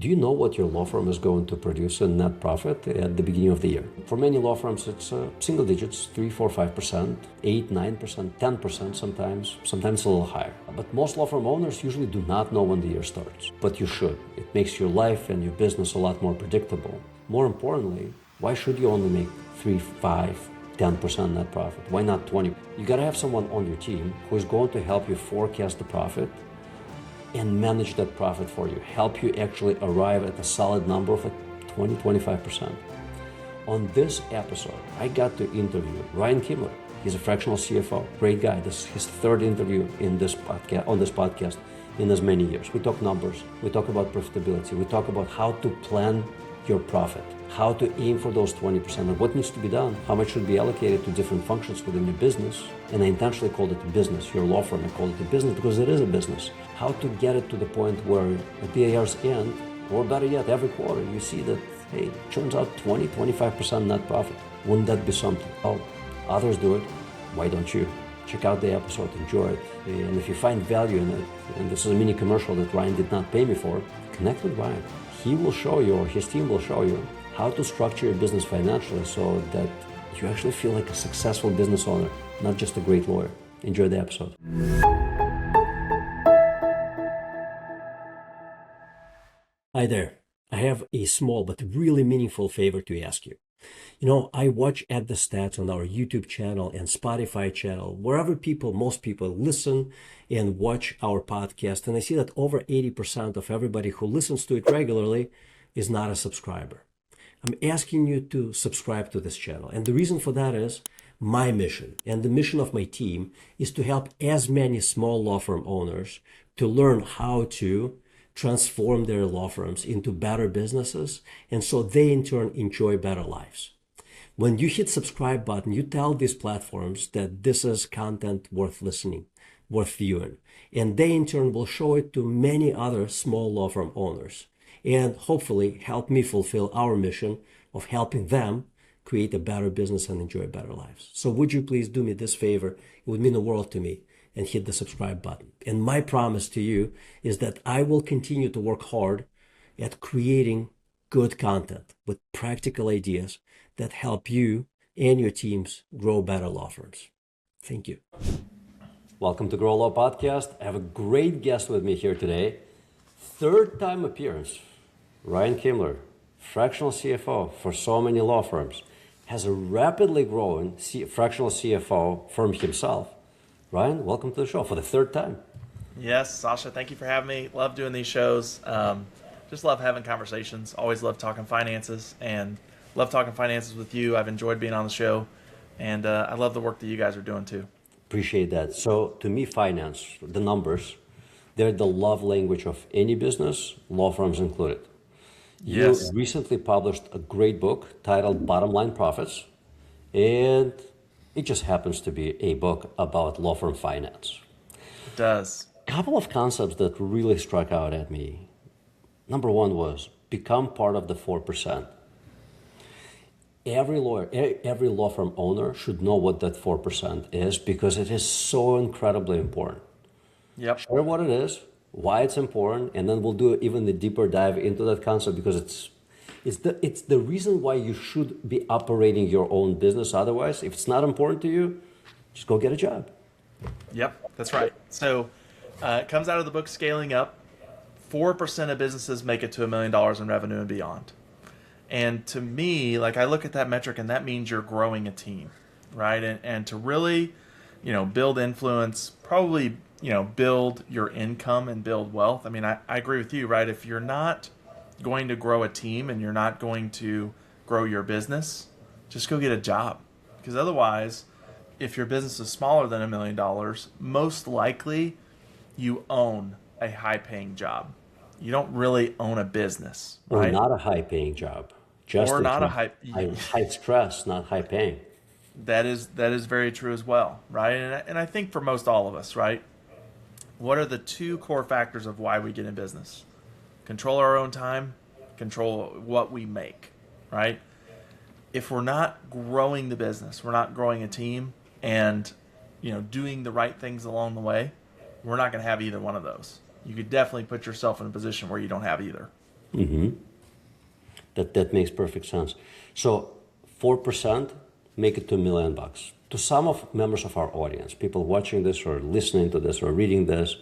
Do you know what your law firm is going to produce in net profit at the beginning of the year? For many law firms, it's single digits, 3, 4, 5%, 8, 9%, 10% sometimes a little higher. But most law firm owners usually do not know when the year starts. But you should. It makes your life and your business a lot more predictable. More importantly, why should you only make 3, 5, 10% net profit? Why not 20? You gotta have someone on your team who is going to help you forecast the profit and manage that profit for you, help you actually arrive at a solid number of 20, 25%. On this episode, I got to interview Ryan Kimler. He's a fractional CFO, great guy. This is his third interview on this podcast in as many years. We talk numbers, we talk about profitability, we talk about how to plan your profit, how to aim for those 20% and what needs to be done, how much should be allocated to different functions within your business. And I intentionally called it a business, your law firm, I called it a business because it is a business. How to get it to the point where at the year's end, or better yet, every quarter, you see that, hey, it turns out 20, 25% net profit. Wouldn't that be something? Oh, others do it. Why don't you? Check out the episode, enjoy it. And if you find value in it, and this is a mini commercial that Ryan did not pay me for, connect with Ryan. He will show you, or his team will show you, how to structure your business financially so that you actually feel like a successful business owner, not just a great lawyer. Enjoy the episode. Hi there. I have a small but really meaningful favor to ask you. You know, I watch at the stats on our YouTube channel and Spotify channel, wherever most people listen and watch our podcast, and I see that over 80% of everybody who listens to it regularly is not a subscriber. I'm asking you to subscribe to this channel, and the reason for that is my mission and the mission of my team is to help as many small law firm owners to learn how to transform their law firms into better businesses, and so they in turn enjoy better lives. When you hit subscribe button, you tell these platforms that this is content worth listening, worth viewing, and they in turn will show it to many other small law firm owners and hopefully help me fulfill our mission of helping them create a better business and enjoy better lives. So would you please do me this favor? It would mean the world to me, and hit the subscribe button. And my promise to you is that I will continue to work hard at creating good content with practical ideas that help you and your teams grow better law firms. Thank you. Welcome to Grow Law Podcast. I have a great guest with me here today. Third time appearance. Ryan Kimler, fractional CFO for so many law firms, has a rapidly growing fractional CFO firm himself. Ryan, welcome to the show for the third time. Yes, Sasha, thank you for having me. Love doing these shows. Just love having conversations. Always love talking finances and love talking finances with you. I've enjoyed being on the show, and I love the work that you guys are doing too. Appreciate that. So to me, finance, the numbers, they're the love language of any business, law firms included. Yes. You recently published a great book titled Bottom Line Profits, and it just happens to be a book about law firm finance. It does. A couple of concepts that really struck out at me. Number one was become part of the 4%. Every lawyer, every law firm owner should know what that 4% is because it is so incredibly important. Yep. Share what it is, why it's important, and then we'll do even a deeper dive into that concept because it's the reason why you should be operating your own business. Otherwise, if it's not important to you, just go get a job. Yep, that's right. So it comes out of the book Scaling Up. 4% of businesses make it to $1 million in revenue and beyond. And to me, like I look at that metric and that means you're growing a team, right? And to really, build influence, probably, build your income and build wealth. I mean, I agree with you, right? If you're not going to grow a team and you're not going to grow your business, just go get a job. Because otherwise, if your business is smaller than $1 million, most likely you own a high-paying job. You don't really own a business, right? Or not a high-paying job. Or not a high stress, not high-paying. That is very true as well, right? And I think for most all of us, right? What are the two core factors of why we get in business? Control our own time, control what we make, right? If we're not growing the business, we're not growing a team, and doing the right things along the way, we're not going to have either one of those. You could definitely put yourself in a position where you don't have either. That makes perfect sense. So 4% make it to $1 million. To some of members of our audience, people watching this or listening to this or reading this,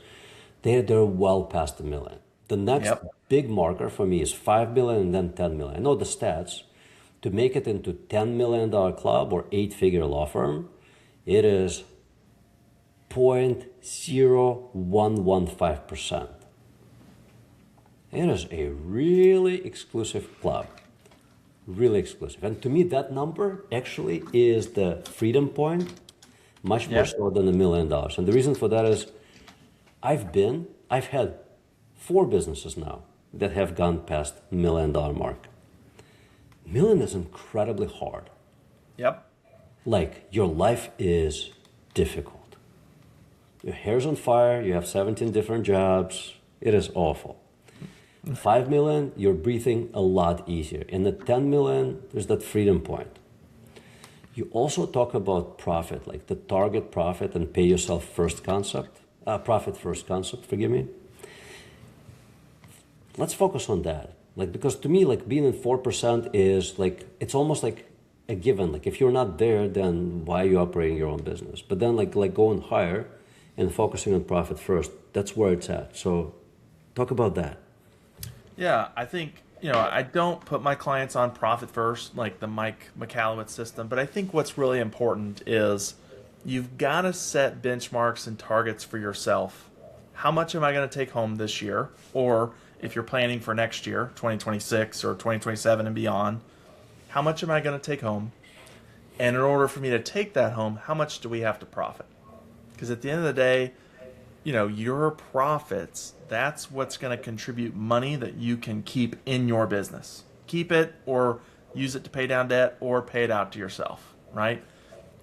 they're well past $1 million. The next Yep. big marker for me is 5 million and then 10 million. I know the stats. To make it into $10 million club or 8-figure law firm, it is 0.0115%. It is a really exclusive club, really exclusive. And to me, that number actually is the freedom point, much more so than $1 million. And the reason for that is I've had 4 businesses now that have gone past $1 million mark. $1 million is incredibly hard. Yep. Like your life is difficult. Your hair's on fire, you have 17 different jobs. It is awful. 5 million, you're breathing a lot easier. And at 10 million, there's that freedom point. You also talk about profit, like the target profit and pay yourself first concept, profit first concept, forgive me. Let's focus on that. Like, because to me, like being in 4% is like, it's almost like a given. Like if you're not there, then why are you operating your own business? But then like going higher and focusing on profit first, that's where it's at. So talk about that. Yeah, I think, I don't put my clients on profit first, like the Mike McAllowitz system, but I think what's really important is you've got to set benchmarks and targets for yourself. How much am I going to take home this year? Or if you're planning for next year, 2026 or 2027 and beyond, how much am I going to take home? And in order for me to take that home, how much do we have to profit? Because at the end of the day, your profits, that's what's going to contribute money that you can keep in your business. Keep it or use it to pay down debt or pay it out to yourself, right?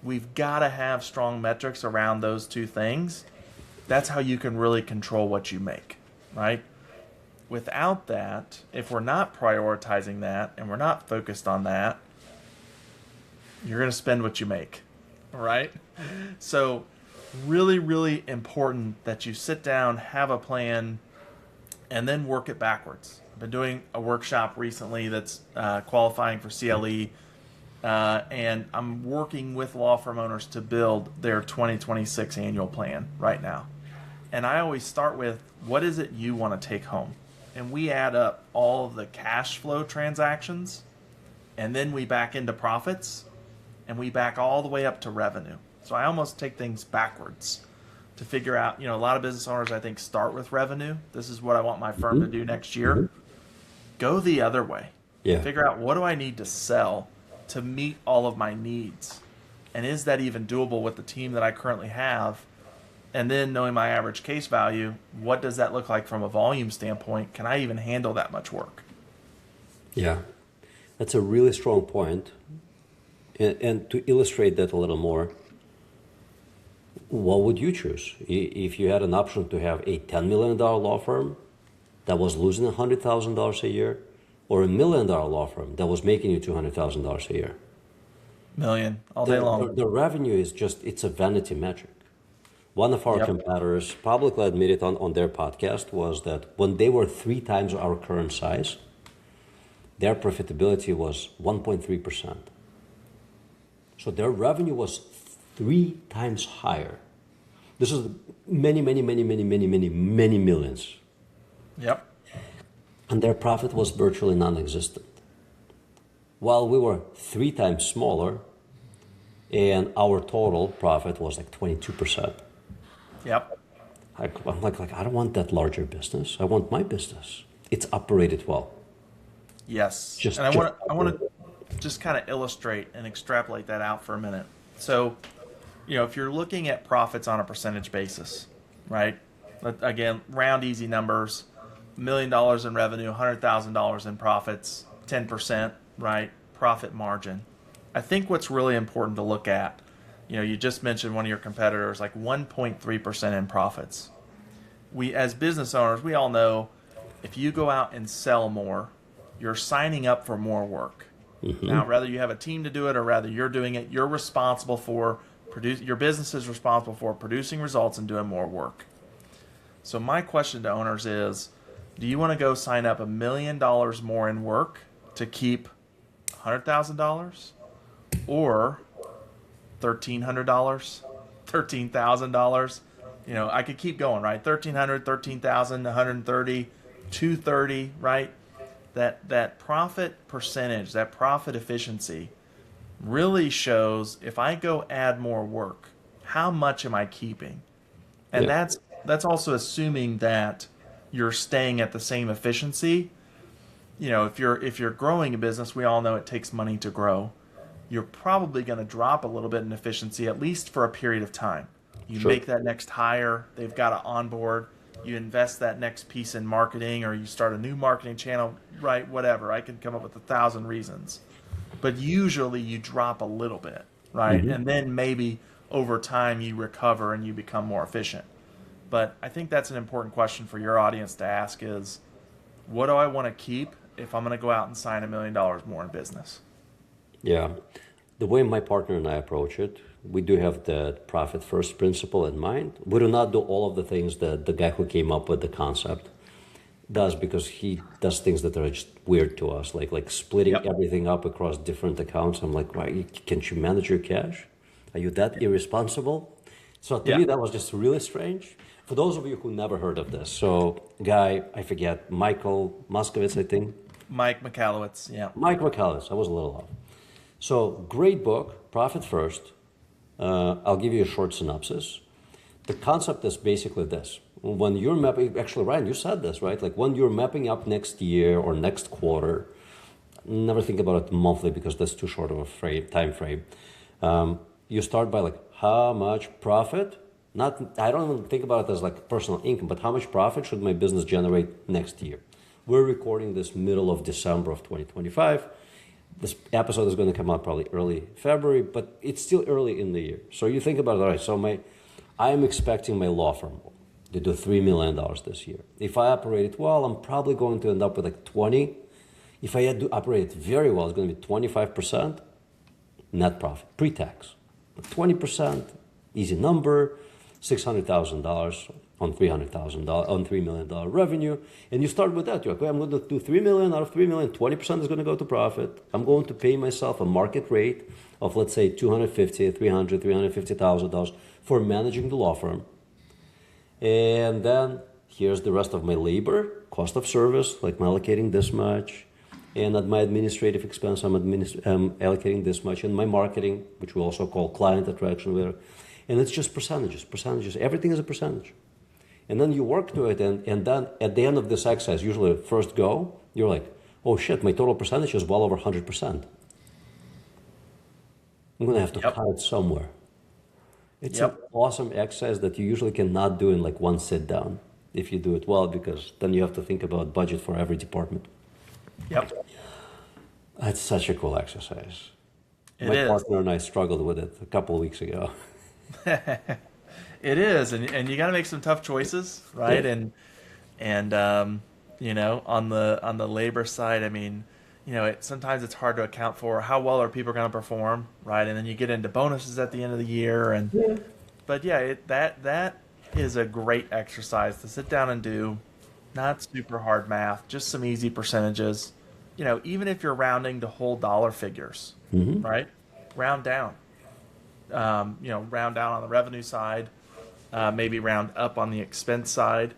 We've got to have strong metrics around those two things. That's how you can really control what you make, right? Without that, if we're not prioritizing that and we're not focused on that, you're going to spend what you make, all right? So really, really important that you sit down, have a plan, and then work it backwards. I've been doing a workshop recently that's qualifying for CLE, and I'm working with law firm owners to build their 2026 annual plan right now. And I always start with, what is it you want to take home? And we add up all of the cash flow transactions, and then we back into profits, and we back all the way up to revenue. So I almost take things backwards to figure out, a lot of business owners, I think, start with revenue. This is what I want my firm to do next year. Go the other way. Yeah. Figure out, what do I need to sell to meet all of my needs? And is that even doable with the team that I currently have? And then knowing my average case value, what does that look like from a volume standpoint? Can I even handle that much work? Yeah, that's a really strong point. And to illustrate that a little more, what would you choose if you had an option to have a $10 million law firm that was losing $100,000 a year, or $1 million law firm that was making you $200,000 a year? Million all day long. The revenue is it's a vanity metric. One of our competitors publicly admitted on their podcast was that when they were 3 times our current size, their profitability was 1.3%. So their revenue was 3 times higher. This is many millions. Yep. And their profit was virtually non-existent. While we were 3 times smaller, and our total profit was like 22%. Yep. I'm like, I don't want that larger business. I want my business. It's operated well. Yes. And I want to just kind of illustrate and extrapolate that out for a minute. So, if you're looking at profits on a percentage basis, right? Again, round easy numbers, $1 million in revenue, $100,000 in profits, 10%, right? Profit margin. I think what's really important to look at, you just mentioned one of your competitors, like 1.3% in profits. We, as business owners, we all know if you go out and sell more, you're signing up for more work. Mm-hmm. Now, whether you have a team to do it or rather you're doing it, you're responsible for your business is responsible for producing results and doing more work. So my question to owners is, Do you want to go sign up $1 million more in work to keep $100,000, or $1,300, $13,000? I could keep going, right? 1,300, 13,000, 130, 230, right? That profit percentage, that profit efficiency really shows, if I go add more work, how much am I keeping? And Yeah. that's also assuming that you're staying at the same efficiency. If you're growing a business, we all know it takes money to grow. You're probably going to drop a little bit in efficiency, at least for a period of time. You Sure. make that next hire, they've got to onboard, you invest that next piece in marketing, or you start a new marketing channel, right? Whatever. I can come up with 1,000 reasons. But usually you drop a little bit, right? Hmm. And then maybe over time you recover and you become more efficient. But I think that's an important question for your audience to ask is, what do I want to keep if I'm going to go out and sign $1 million more in business? Yeah. The way my partner and I approach it, we do have the profit first principle in mind. We do not do all of the things that the guy who came up with the concept does, because he does things that are just weird to us, like splitting Yep. everything up across different accounts. I'm like, why can't you manage your cash? Are you that irresponsible? So to Yeah. me, that was just really strange. For those of you who never heard of this, so guy, I forget, Michael Moskowitz, I think. Mike McAllowitz. Yeah. Mike McAllis, I was a little off. So great book, Profit First. I'll give you a short synopsis. The concept is basically this. When you're mapping, actually, Ryan, you said this, right? Like when you're mapping up next year or next quarter, never think about it monthly because that's too short of a time frame. You start by like how much profit, not, I don't even think about it as like personal income, but how much profit should my business generate next year? We're recording this middle of December of 2025. This episode is going to come out probably early February, but it's still early in the year. So you think about it, all right, so I'm expecting my law firm to do $3 million this year. If I operate it well, I'm probably going to end up with like 20. If I do operate it very well, it's going to be 25% net profit, pre-tax. 20%, easy number, $600,000 on $300,000, on $3 million revenue. And you start with that. You're like, okay, I'm going to do $3 million out of $3 million, 20% is going to go to profit. I'm going to pay myself a market rate of, let's say, $250,000, $300,000, $350,000 for managing the law firm. And then here's the rest of my labor, cost of service, like I'm allocating this much. And at my administrative expense, I'm allocating this much. And my marketing, which we also call client attraction, and it's just percentages. Everything is a percentage. And then you work to it, and then at the end of this exercise, usually first go, you're like, oh shit, my total percentage is well over 100%. I'm going to have to Yep. cut it somewhere. It's an Yep. awesome exercise that you usually cannot do in like one sit down if you do it well, because then you have to think about budget for every department. Yep. It's such a cool exercise. It My is. partner and I struggled with it a couple of weeks ago. It is, and you got to make some tough choices, right? Yeah. And on the labor side, I mean, sometimes it's hard to account for how well are people going to perform, right? And then you get into bonuses at the end of the year, but yeah, that is a great exercise to sit down and do. Not super hard math, just some easy percentages. Even if you're rounding to whole dollar figures, right? Round down. Round down on the revenue side, maybe round up on the expense side.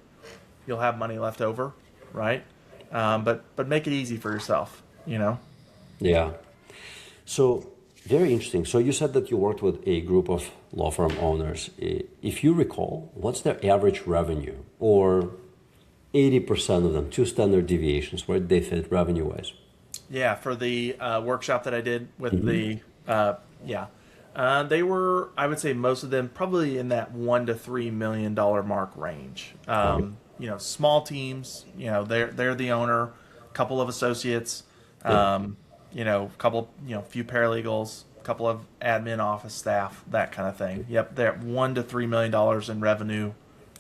You'll have money left over, right? But make it easy for yourself. Yeah. So very interesting. So you said that you worked with a group of law firm owners. If you recall, what's their average revenue, or 80% of them, two standard deviations, where they fit revenue-wise? Yeah, for the workshop that I did with they were, I would say, most of them probably in that $1 to $3 million mark range. Right. Small teams. They're the owner, couple of associates, Yeah. couple, few paralegals, couple of admin office staff, that kind of thing. Yep, they're at $1 to $3 million in revenue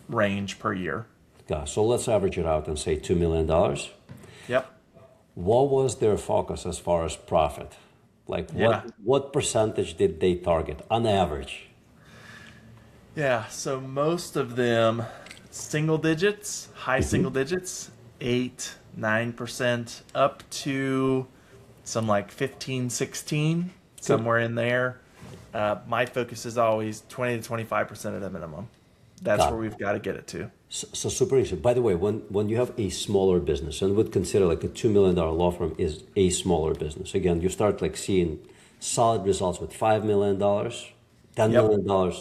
range per year. Yeah. So let's average it out and say $2 million. Yep. What was their focus as far as profit? Like Yeah. what percentage did they target on average? Yeah, so most of them single digits, high single digits, 8, 9%, up to some like 15, 16, Good. somewhere in there. My focus is always 20 to 25% at a minimum. That's Got where it. we've got to get it to. So super interesting. By the way, when you have a smaller business, and would consider like a $2 million law firm is a smaller business. Again, you start like seeing solid results with $5 million, $10 Yep. million,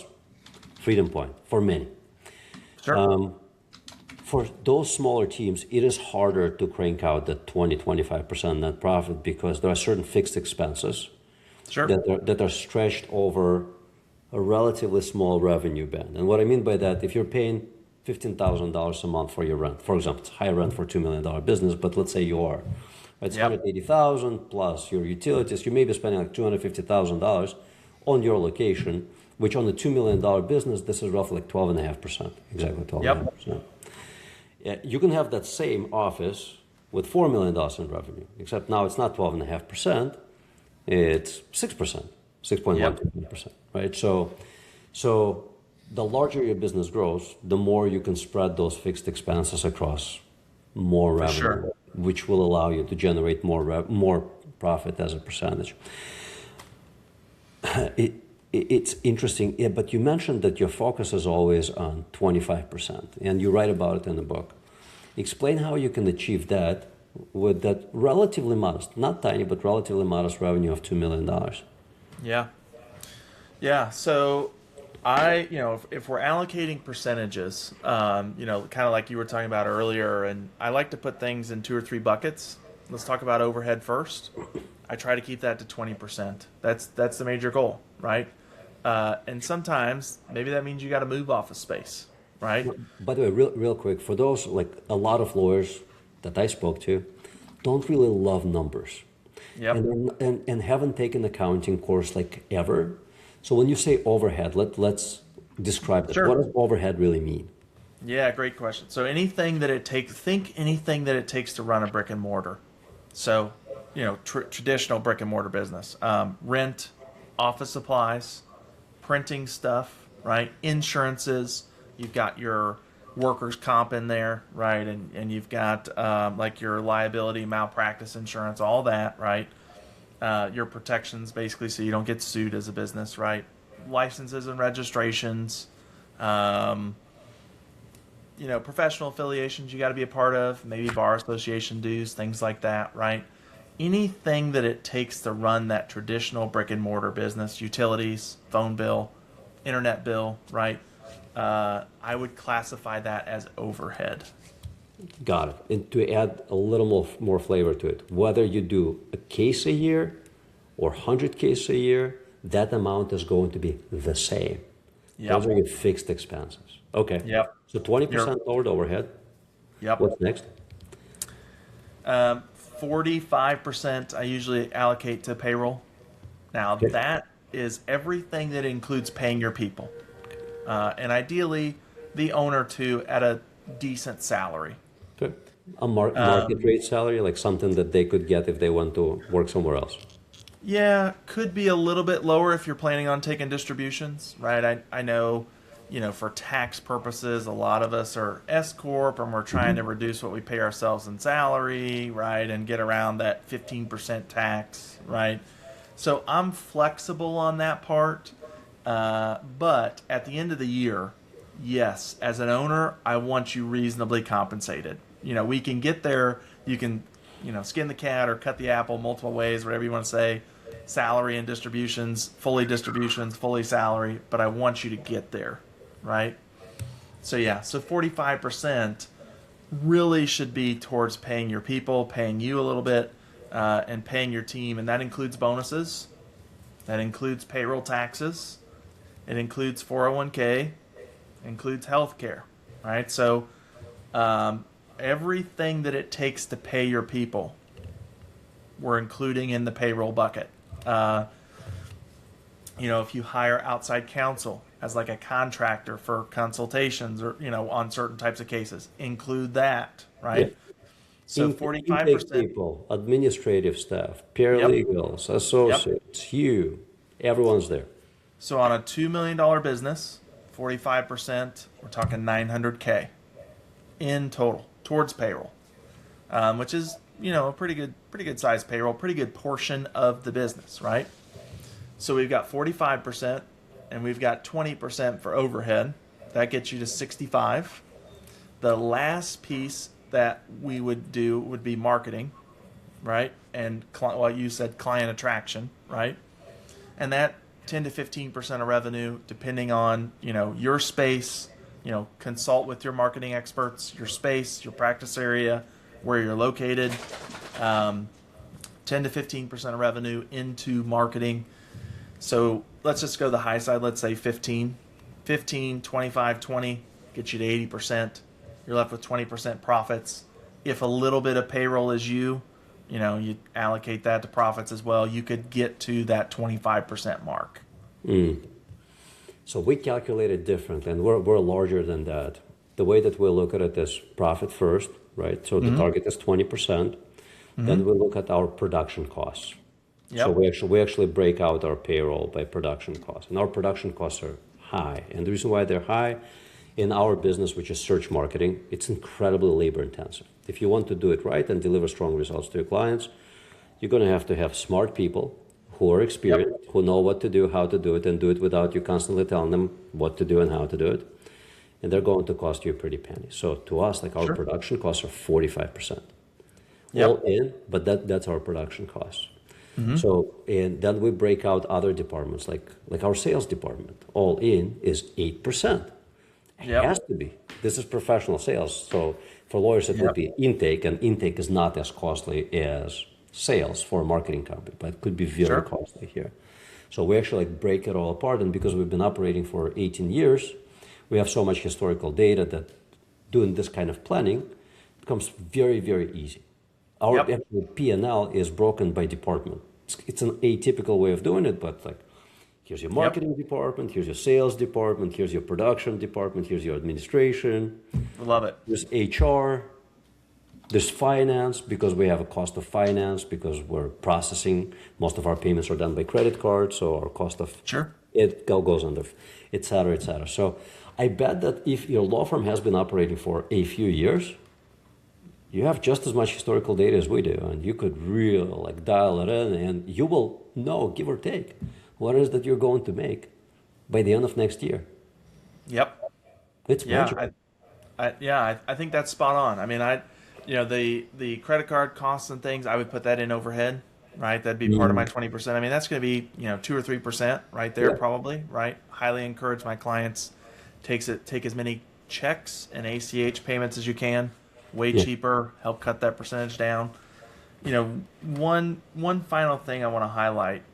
freedom point for many. Sure. For those smaller teams, it is harder to crank out the 20-25% net profit because there are certain fixed expenses Sure. that are stretched over a relatively small revenue band. And what I mean by that, if you're paying $15,000 a month for your rent, for example, it's high rent for a $2 million business, but let's say you are, right? It's Yep. 180,000 plus your utilities. You may be spending like $250,000 on your location, which on a $2 million business, this is roughly like 12.5%, exactly Yep. 12.5%. You can have that same office with $4 million in revenue, except now it's not 12.5%, it's 6%, Yep. 6.1%, right? So the larger your business grows, the more you can spread those fixed expenses across more For revenue, sure. which will allow you to generate more profit as a percentage. It's interesting, yeah, but you mentioned that your focus is always on 25%, and you write about it in the book. Explain how you can achieve that with that relatively modest, not tiny, but relatively modest revenue of $2 million. Yeah. Yeah. So if we're allocating percentages, kind of like you were talking about earlier, and I like to put things in 2 or 3 buckets. Let's talk about overhead first. I try to keep that to 20%. That's the major goal, right? And sometimes maybe that means you got to move office space, right? By the way, real quick, for those, like a lot of lawyers that I spoke to, don't really love numbers Yep. and haven't taken accounting course like ever. So when you say overhead, let's describe that. What Sure. does overhead really mean? Yeah, great question. So think anything that it takes to run a brick and mortar. So, traditional brick and mortar business, rent, office supplies, printing stuff, right? Insurances. You've got your workers' comp in there, right? And you've got like your liability, malpractice insurance, all that, right? Your protections, basically, so you don't get sued as a business, right? Licenses and registrations. Um, Professional affiliations you got to be a part of, maybe bar association dues, things like that, right? Anything that it takes to run that traditional brick and mortar business, utilities, phone bill, internet bill, right? I would classify that as overhead. Got it. And to add a little more flavor to it, whether you do a case a year or 100 cases a year, that amount is going to be the same. Those Yep. are your fixed expenses. Okay. Yep. So You're, 20% lowered overhead. yep. What's next? 45% I usually allocate to payroll. Now, Okay. that is everything that includes paying your people. And ideally, the owner too at a decent salary. Okay. A market rate salary, like something that they could get if they want to work somewhere else. Yeah, could be a little bit lower if you're planning on taking distributions, right? I know, for tax purposes, a lot of us are S corp, and we're trying to reduce what we pay ourselves in salary, right, and get around that 15% tax, right? So I'm flexible on that part, but at the end of the year, yes, as an owner, I want you reasonably compensated. We can get there. You can, skin the cat or cut the apple multiple ways, whatever you want to say. Salary and distributions, fully salary, but I want you to get there, right? So yeah, so 45% really should be towards paying your people, paying you a little bit, and paying your team, and that includes bonuses, that includes payroll taxes, it includes 401k, includes healthcare, right? So everything that it takes to pay your people, we're including in the payroll bucket. If you hire outside counsel as like a contractor for consultations or, on certain types of cases, include that, Yeah. right? So Intake 45%. people, administrative staff, Yep. paralegals, Yep. associates, you, everyone's there. So on a $2 million business, 45%, we're talking 900K in total towards payroll. which is a pretty good size payroll, pretty good portion of the business, right? So we've got 45%, and we've got 20% for overhead. That gets you to 65. The last piece that we would do would be marketing, right? And you said client attraction, right? And that 10 to 15% of revenue, depending on your space. Consult with your marketing experts, your space, your practice area, where you're located. 10 to 15% of revenue into marketing. So let's just go the high side. Let's say 15, 25, 20, get you to 80%. You're left with 20% profits. If a little bit of payroll is you allocate that to profits as well, you could get to that 25% mark. So we calculate it differently, and we're larger than that. The way that we look at it is profit first, right? So the target is 20%. Then we look at our production costs. Yep. So we actually break out our payroll by production costs, and our production costs are high. And the reason why they're high in our business, which is search marketing, it's incredibly labor intensive. If you want to do it right and deliver strong results to your clients, you're going to have smart people who are experienced, who know what to do, how to do it, and do it without you constantly telling them what to do and how to do it. And they're going to cost you a pretty penny. So to us, like our production costs are 45%. All in, but that's our production costs. So, and then we break out other departments, like our sales department. All in is 8%. It has to be. This is professional sales. So for lawyers, it would be intake, and intake is not as costly as sales for a marketing company, but it could be very costly here. So we actually break it all apart, and because we've been operating for 18 years, we have so much historical data that doing this kind of planning becomes very, very easy. Our actual P&L is broken by department. It's an atypical way of doing it, but like, here's your marketing department, here's your sales department, here's your production department, here's your administration. Love it. There's HR, there's finance, because we have a cost of finance, because we're processing, most of our payments are done by credit card, so our cost of it goes under, et cetera, et cetera. So I bet that if your law firm has been operating for a few years, you have just as much historical data as we do, and you could really dial it in, and you will know, give or take, what it is that you're going to make by the end of next year. Yep. It's magical. I think that's spot on. I mean, the credit card costs and things, I would put that in overhead, right? That'd be part of my 20%. I mean, that's going to be 2 or 3% right there, probably, right? Highly encourage my clients take as many checks and ACH payments as you can. Way cheaper, help cut that percentage down. One final thing I want to highlight.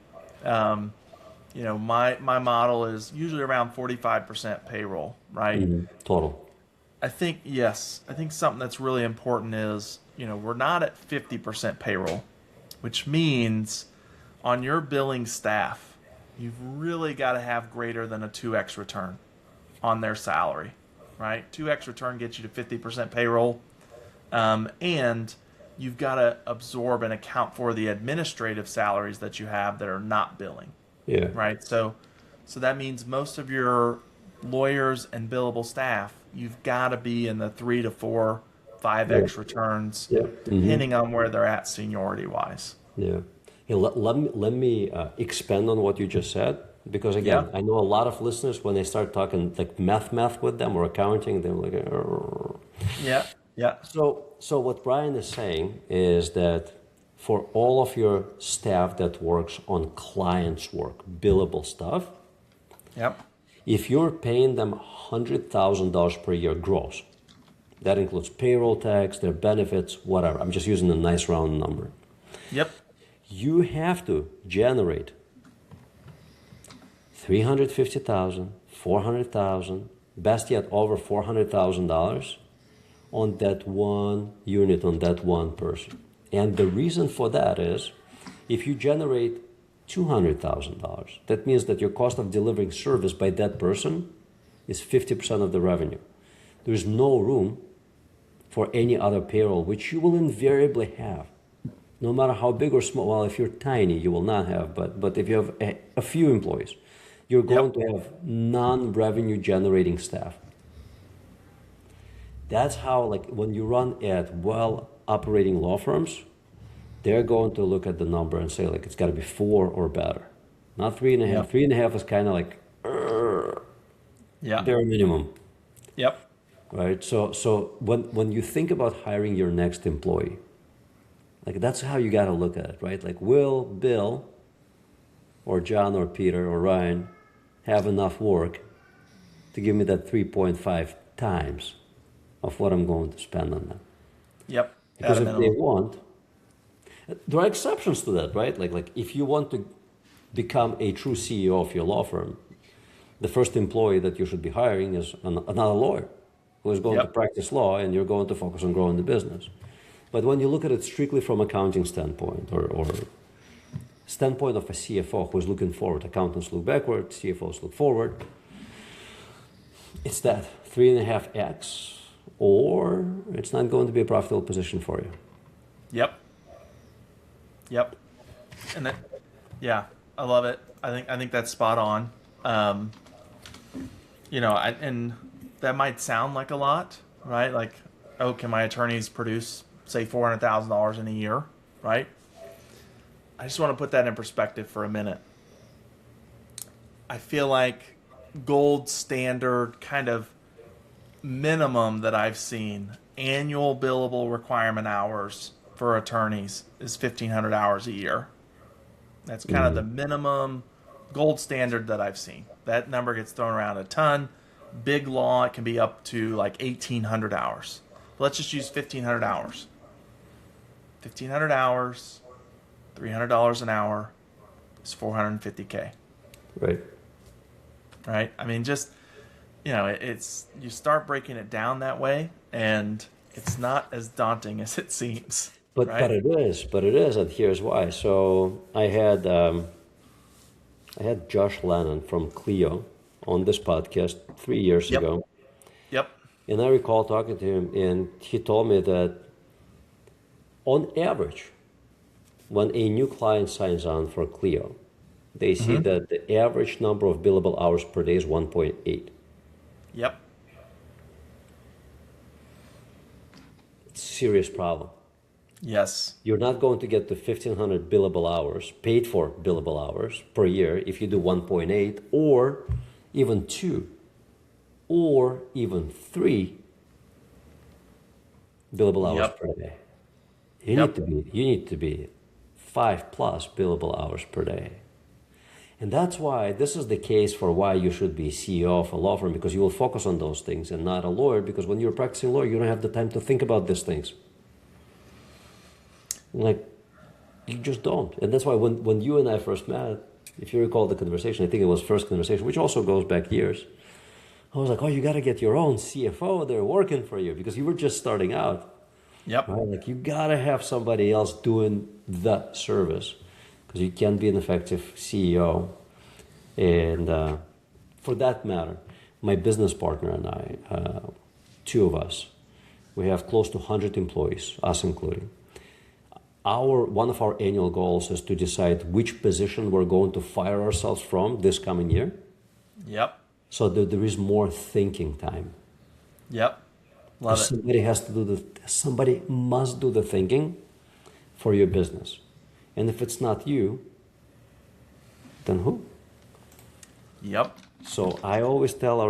My model is usually around 45% payroll, right? Total. I think something that's really important is, we're not at 50% payroll, which means on your billing staff, you've really got to have greater than a 2x return on their salary, right? 2x return gets you to 50% payroll. And you've got to absorb and account for the administrative salaries that you have that are not billing. Right. So that means most of your lawyers and billable staff, you've got to be in the 3 to 4, 5x returns, depending on where they're at seniority wise. Hey, let me expand on what you just said, because again, I know a lot of listeners, when they start talking like math with them or accounting, they're like, So what Brian is saying is that for all of your staff that works on clients' work, billable stuff, if you're paying them $100,000 per year gross, that includes payroll tax, their benefits, whatever. I'm just using a nice round number. You have to generate $350,000, $400,000, best yet over $400,000 on that one unit, on that one person. And the reason for that is, if you generate $200,000, that means that your cost of delivering service by that person is 50% of the revenue. There's no room for any other payroll, which you will invariably have. No matter how big or small, well, if you're tiny, you will not have, but if you have a few employees, you're going to have non-revenue generating staff. That's how, when you run at well operating law firms, they're going to look at the number and say, like, it's got to be 4 or better. Not 3.5. Yep. 3.5 is kind of like Yeah. bare minimum, Yep. right? So when you think about hiring your next employee, like that's how you got to look at it, right? Like, will Bill or John or Peter or Ryan have enough work to give me that 3.5 times of what I'm going to spend on them? Yep. At Because a if they minimum. want, there are exceptions to that, right? Like if you want to become a true CEO of your law firm, the first employee that you should be hiring is another lawyer who is going to Yep. practice law, and you're going to focus on growing the business. But when you look at it strictly from accounting standpoint or standpoint of a CFO who is looking forward, accountants look backward, CFOs look forward, it's that 3.5x, or it's not going to be a profitable position for you. Yep. Yep. And that, yeah, I love it. I think that's spot on. And that might sound like a lot, right? Like, oh, can my attorneys produce, say, $400,000 in a year, right? I just want to put that in perspective for a minute. I feel like gold standard kind of minimum that I've seen, annual billable requirement hours for attorneys is 1,500 hours a year. That's kind of the minimum gold standard that I've seen. That number gets thrown around a ton. Big law, it can be up to like 1,800 hours. Let's just use 1,500 hours. 1,500 hours, $300 an hour is $450K. Right. Right? I mean, just, it's, you start breaking it down that way, and it's not as daunting as it seems. But right? but it is, and here's why. So I had Josh Lannon from Clio on this podcast 3 years Yep. ago, Yep. and I recall talking to him, and he told me that on average, when a new client signs on for Clio, they see that the average number of billable hours per day is 1.8. Yep. It's a serious problem. Yes. You're not going to get to 1,500 billable hours, paid for billable hours per year if you do 1.8 or even 2 or even 3 billable hours Yep. per day. You Yep. need to be 5+ billable hours per day. And that's why this is the case for why you should be CEO of a law firm, because you will focus on those things and not a lawyer, because when you're a practicing lawyer, you don't have the time to think about these things. Like, you just don't. And that's why when you and I first met, if you recall the conversation, I think it was first conversation, which also goes back years, I was like, oh, you got to get your own CFO there working for you, because you were just starting out. Yep. Right? Like, you got to have somebody else doing the service, because you can't be an effective CEO. And for that matter, my business partner and I, 2 of us, we have close to 100 employees, us including. One of our annual goals is to decide which position we're going to fire ourselves from this coming year, Yep. so that there is more thinking time. Yep. Love it. Somebody must do the thinking for your business. And if it's not you, then who? Yep. So I always tell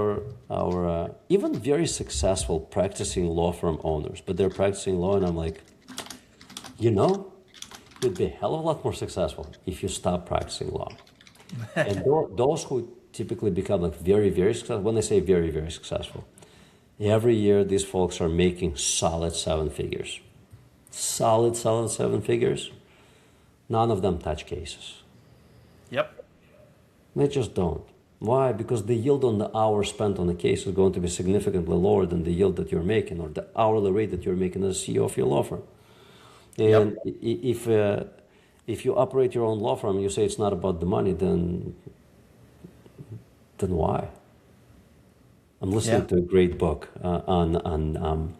our even very successful practicing law firm owners, but they're practicing law, and I'm like, you'd be a hell of a lot more successful if you stop practicing law. And those who typically become like very, very successful, when I say very, very successful, every year these folks are making solid 7 figures. Solid 7 figures. None of them touch cases. Yep. They just don't. Why? Because the yield on the hour spent on a case is going to be significantly lower than the yield that you're making, or the hourly rate that you're making as CEO of your law firm. And if you operate your own law firm and you say it's not about the money, then why? I'm listening to a great book on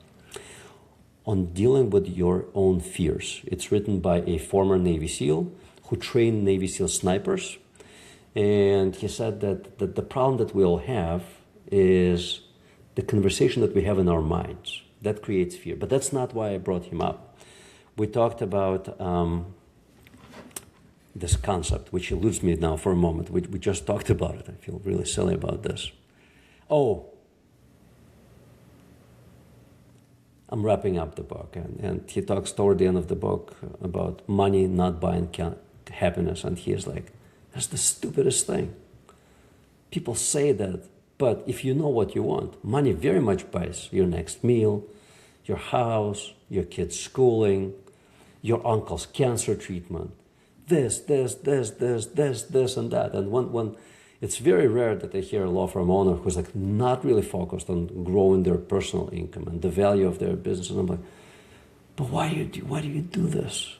dealing with your own fears. It's written by a former Navy SEAL who trained Navy SEAL snipers. And he said that the problem that we all have is the conversation that we have in our minds. That creates fear. But that's not why I brought him up. we talked about this concept, which eludes me now for a moment. We just talked about it. I feel really silly about this. Oh, I'm wrapping up the book, and he talks toward the end of the book about money not buying happiness, and he is like, that's the stupidest thing. People say that, but if you know what you want, money very much buys your next meal, your house, your kids' schooling, your uncle's cancer treatment, this, and that. And when it's very rare that I hear a law firm owner who's like not really focused on growing their personal income and the value of their business. And I'm like, but why do you do this?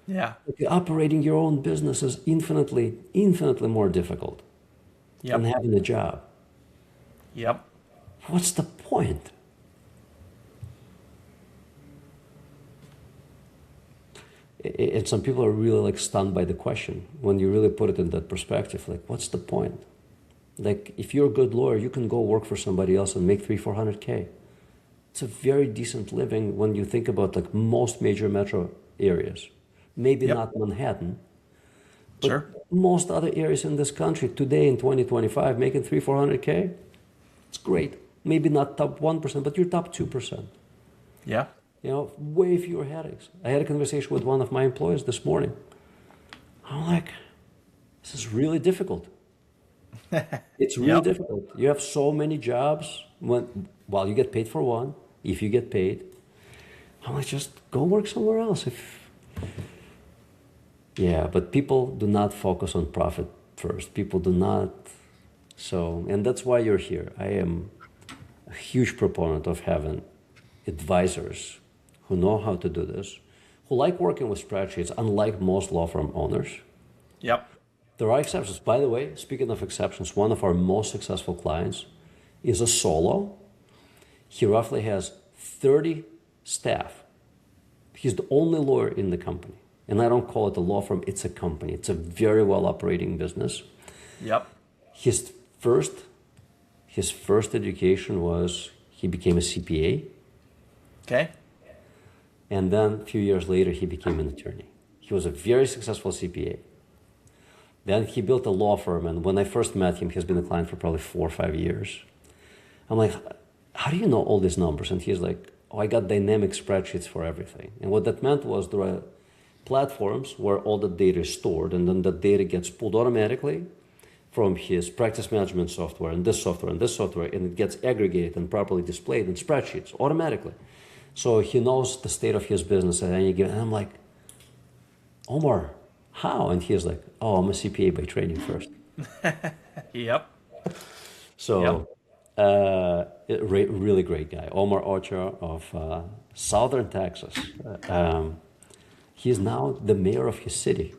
Yeah. Like, operating your own business is infinitely more difficult than having a job. Yep. What's the point? And some people are really like stunned by the question when you really put it in that perspective. Like, what's the point? Like, if you're a good lawyer, you can go work for somebody else and make $300,000-400,000. It's a very decent living when you think about like most major metro areas. Maybe not Manhattan, but most other areas in this country today in 2025 making $300,000-400,000. It's great. Maybe not top 1%, but you're top 2%. Yeah. You know, way fewer headaches. I had a conversation with one of my employees this morning. I'm like, this is really difficult. It's really difficult. You have so many jobs. While you get paid for one, if you get paid, I'm like, just go work somewhere else. Yeah, but people do not focus on profit first. People do not. So, and that's why you're here. I am a huge proponent of having advisors who know how to do this, who like working with spreadsheets, unlike most law firm owners. Yep. There are exceptions. By the way, speaking of exceptions, one of our most successful clients is a solo. He roughly has 30 staff. He's the only lawyer in the company. And I don't call it a law firm, it's a company. It's a very well operating business. Yep. His first education was he became a CPA. Okay. And then a few years later, he became an attorney. He was a very successful CPA. Then he built a law firm. And when I first met him, he's been a client for probably 4 or 5 years. I'm like, how do you know all these numbers? And he's like, oh, I got dynamic spreadsheets for everything. And what that meant was there are platforms where all the data is stored, and then the data gets pulled automatically from his practice management software and this software and this software, and it gets aggregated and properly displayed in spreadsheets automatically. So he knows the state of his business at any given. And I'm like, Omar, how? And he's like, oh, I'm a CPA by training first. Yep. So, really great guy. Omar Ochoa of Southern Texas. He's now the mayor of his city.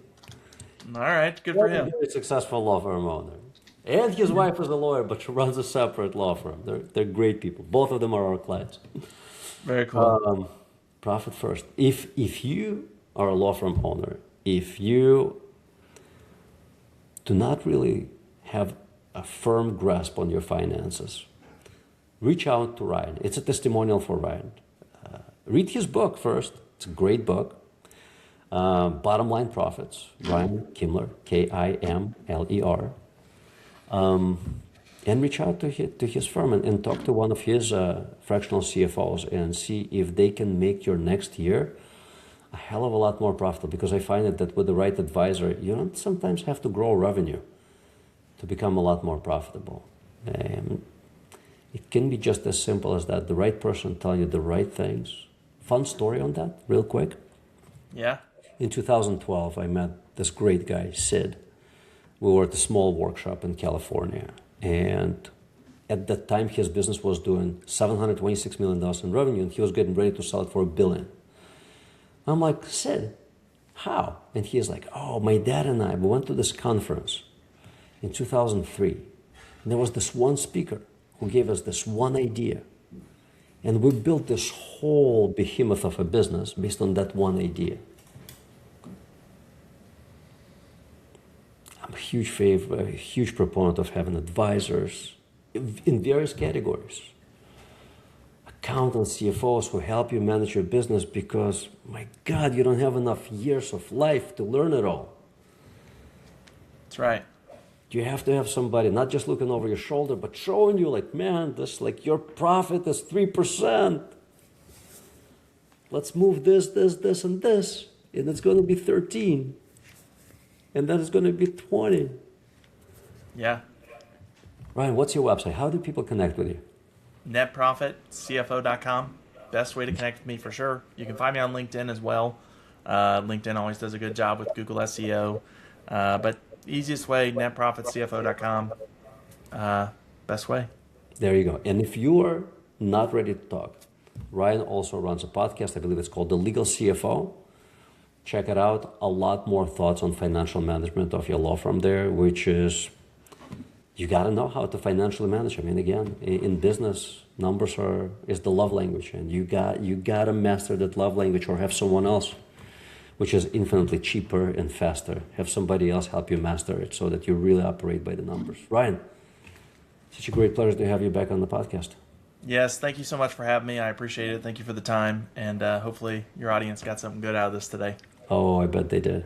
All right. Good for him. Very successful law firm owner. And his wife is a lawyer, but she runs a separate law firm. They're great people. Both of them are our clients. Very cool. Profit first. If you are a law firm owner, if you do not really have a firm grasp on your finances, reach out to Ryan. It's a testimonial for Ryan. Read his book first. It's a great book. Bottom Line Profits, Ryan Kimler, Kimler. And reach out to his firm and talk to one of his fractional CFOs and see if they can make your next year a hell of a lot more profitable, because I find that with the right advisor, you don't sometimes have to grow revenue to become a lot more profitable. It can be just as simple as that. The right person telling you the right things. Fun story on that, real quick. Yeah. In 2012, I met this great guy, Sid. We were at a small workshop in California. And at that time, his business was doing $726 million in revenue, and he was getting ready to sell it for $1 billion. I'm like, Sid, how? And he's like, oh, my dad and I, we went to this conference in 2003. And there was this one speaker who gave us this one idea. And we built this whole behemoth of a business based on that one idea. I'm a huge proponent of having advisors in various categories. accountants, CFOs who help you manage your business because, my God, you don't have enough years of life to learn it all. That's right. You have to have somebody not just looking over your shoulder, but showing you like, man, this like your profit is 3%. Let's move this, and this. And it's going to be 13. And then it's going to be 20. Yeah. Ryan, what's your website? How do people connect with you? NetProfitCFO.com. Best way to connect with me for sure. You can find me on LinkedIn as well. LinkedIn always does a good job with Google SEO. But easiest way, NetProfitCFO.com. Best way. There you go. And if you are not ready to talk, Ryan also runs a podcast. I believe it's called the Legal CFO. Check it out. A lot more thoughts on financial management of your law firm there, which is, you got to know how to financially manage. I mean, again, in business, numbers is the love language, and you got to master that love language, or have someone else, which is infinitely cheaper and faster. Have somebody else help you master it so that you really operate by the numbers. Ryan, such a great pleasure to have you back on the podcast. Yes, thank you so much for having me. I appreciate it. Thank you for the time, and hopefully your audience got something good out of this today. Oh, I bet they did.